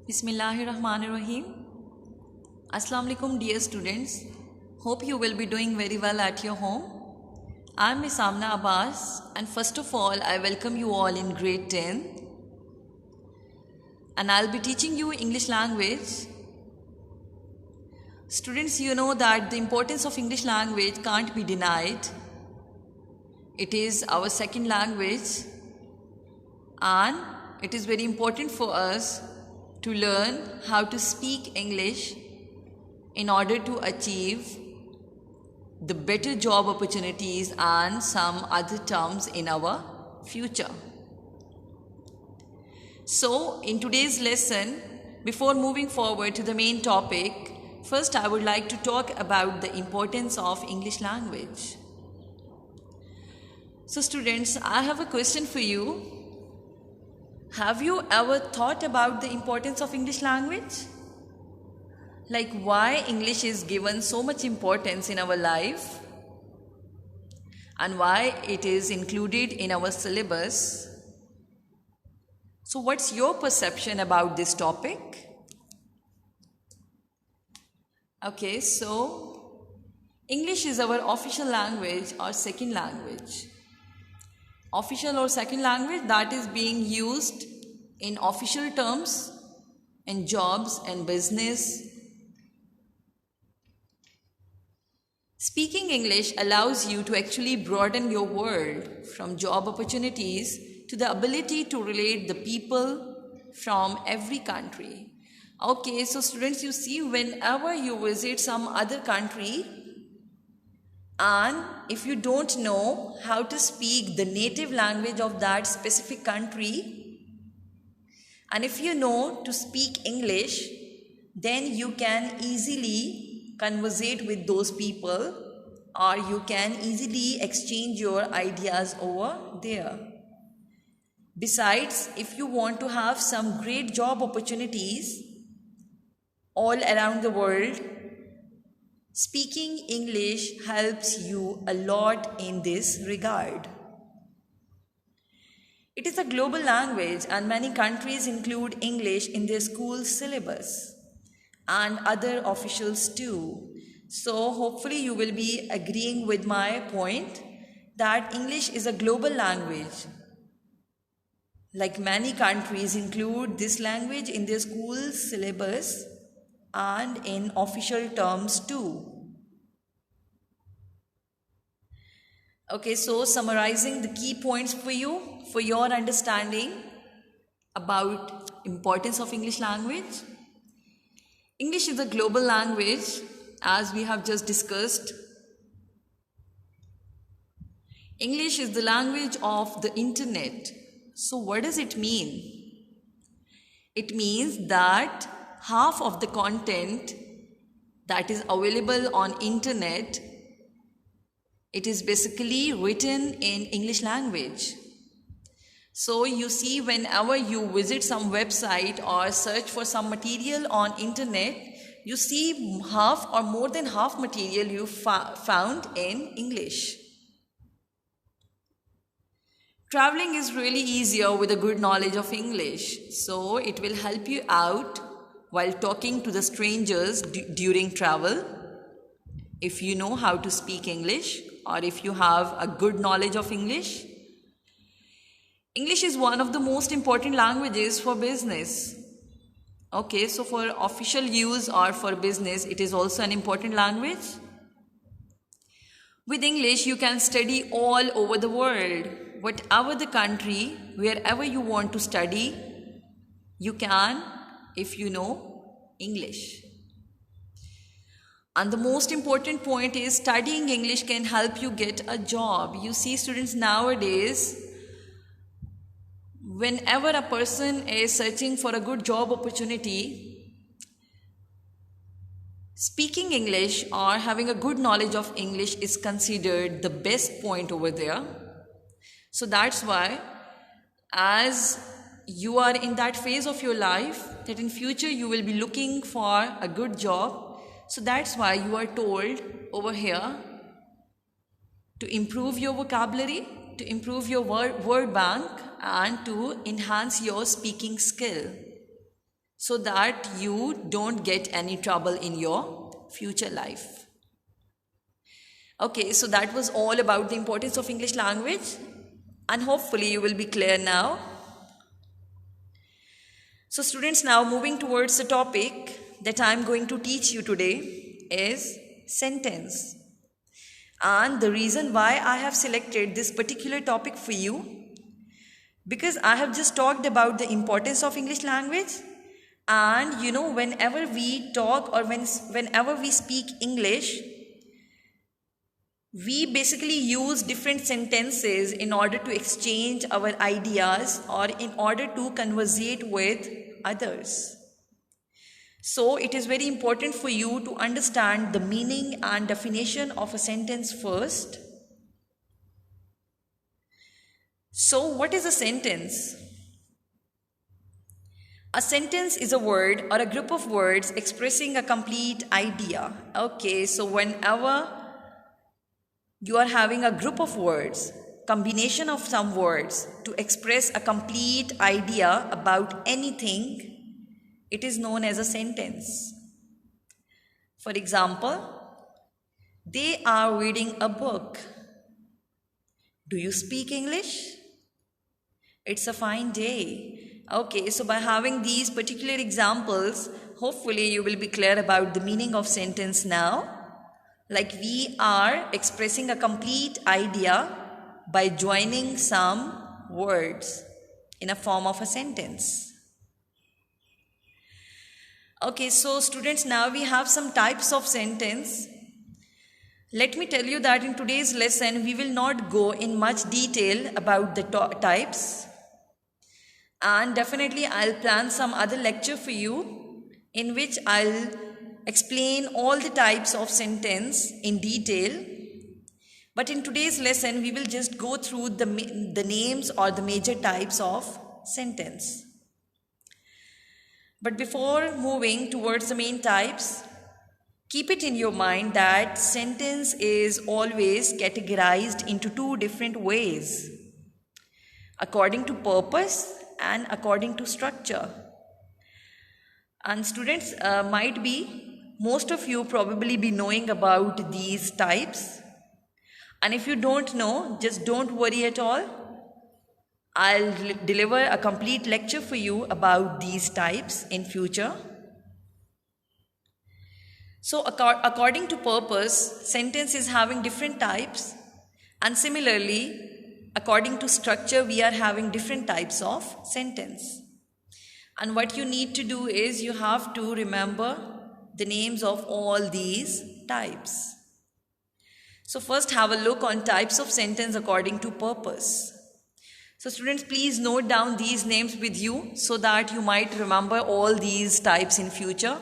Bismillahirrahmanirrahim. Assalamu alaikum dear students. Hope you will be doing very well at your home. I am Miss Amna Abbas and first of all I welcome you all in grade 10 and I'll be teaching you English language. Students, you know that the importance of English language can't be denied. It is our second language and it is very important for us to learn how to speak English in order to achieve the better job opportunities and some other terms in our future. So, in today's lesson, before moving forward to the main topic, first I would like to talk about the importance of English language. So students, I have a question for you. Have you ever thought about the importance of English language? Like why English is given so much importance in our life and why it is included in our syllabus? So what's your perception about this topic? Okay, so English is our official language or second language. Official or second language that is being used in official terms, in jobs and business. Speaking English allows you to actually broaden your world from job opportunities to the ability to relate the people from every country. Okay, so students, you see, whenever you visit some other country, and if you don't know how to speak the native language of that specific country, and if you know to speak English, then you can easily conversate with those people or you can easily exchange your ideas over there. Besides, if you want to have some great job opportunities all around the world, speaking English helps you a lot in this regard. It is a global language and many countries include English in their school syllabus and other officials too. So hopefully you will be agreeing with my point that English is a global language. Like many countries include this language in their school syllabus and in official terms too. Okay, so summarizing the key points for you, for your understanding about importance of English language. English is a global language as we have just discussed. English is the language of the internet. So what does it mean? It means that half of the content that is available on internet, it is basically written in English language. So you see, whenever you visit some website or search for some material on internet, you see half or more than half material you found in English. Traveling is really easier with a good knowledge of English. So it will help you out while talking to the strangers during travel. If you know how to speak English or if you have a good knowledge of English. English is one of the most important languages for business. Okay, so for official use or for business, it is also an important language. With English, you can study all over the world. Whatever the country, wherever you want to study, you can if you know English. And the most important point is studying English can help you get a job. You see, students, nowadays, whenever a person is searching for a good job opportunity, speaking English or having a good knowledge of English is considered the best point over there. So that's why, as you are in that phase of your life, that in future you will be looking for a good job, so that's why you are told over here to improve your vocabulary, to improve your word bank and to enhance your speaking skill. so that you don't get any trouble in your future life. Okay, so that was all about the importance of English language, and hopefully you will be clear now. So students, now moving towards the topic that I am going to teach you today is sentence. And the reason why I have selected this particular topic for you, because I have just talked about the importance of English language, and whenever we talk or whenever we speak English, we basically use different sentences in order to exchange our ideas or in order to conversate with others. So it is very important for you to understand the meaning and definition of a sentence first. So what is a sentence? A sentence is a word or a group of words expressing a complete idea. Okay, so whenever you are having a group of words, combination of some words to express a complete idea about anything, it is known as a sentence. For example, they are reading a book. Do you speak English? It's a fine day. Okay, so by having these particular examples, hopefully you will be clear about the meaning of sentence now. Like we are expressing a complete idea by joining some words in a form of a sentence. Okay, so students, now we have some types of sentence. Let me tell you that in today's lesson, we will not go in much detail about the types. And definitely I'll plan some other lecture for you in which I'll explain all the types of sentence in detail. But in today's lesson, we will just go through the names or the major types of sentence. But before moving towards the main types, keep it in your mind that sentence is always categorized into two different ways, according to purpose and according to structure. And students, most of you probably be knowing about these types. And if you don't know, just don't worry at all. I'll deliver a complete lecture for you about these types in future. So according to purpose, sentence is having different types, and similarly, according to structure, we are having different types of sentence. And what you need to do is you have to remember the names of all these types. So first have a look on types of sentence according to purpose. So students, please note down these names with you so that you might remember all these types in future.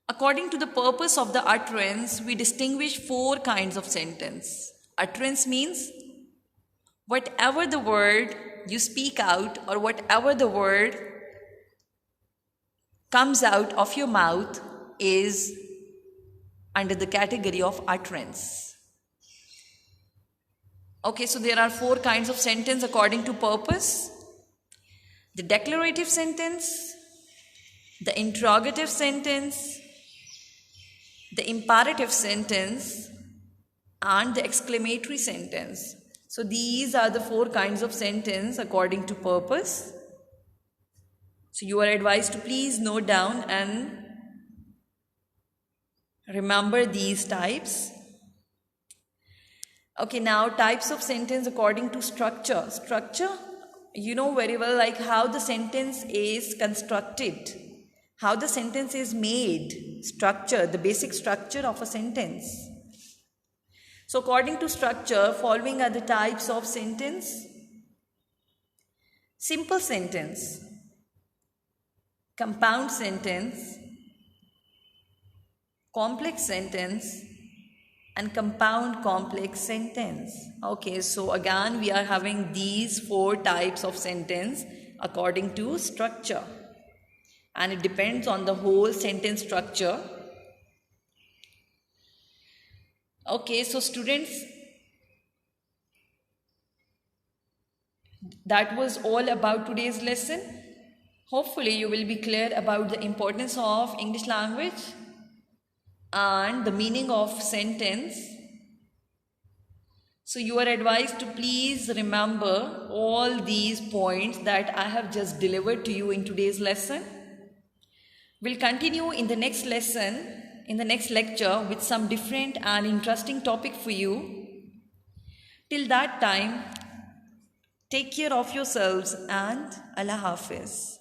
According to the purpose of the utterance, we distinguish 4 kinds of sentence. Utterance means whatever the word you speak out or whatever the word comes out of your mouth is under the category of utterance. Okay, so there are 4 kinds of sentence according to purpose. The declarative sentence, the interrogative sentence, the imperative sentence, and the exclamatory sentence. So these are the 4 kinds of sentence according to purpose. So you are advised to please note down and remember these types. Okay, now types of sentence according to structure. Structure, you know very well, like how the sentence is constructed, how the sentence is made, structure, the basic structure of a sentence. So according to structure, following are the types of sentence. Simple sentence, compound sentence, complex sentence, and compound complex sentence. Okay, so again we are having these 4 types of sentence according to structure, and it depends on the whole sentence structure. Okay, so students, that was all about today's lesson. Hopefully you will be clear about the importance of English language and the meaning of sentence. So you are advised to please remember all these points that I have just delivered to you in today's lesson. We'll continue in the next lesson, in the next lecture, with some different and interesting topic for you. Till that time, take care of yourselves and Allah Hafiz.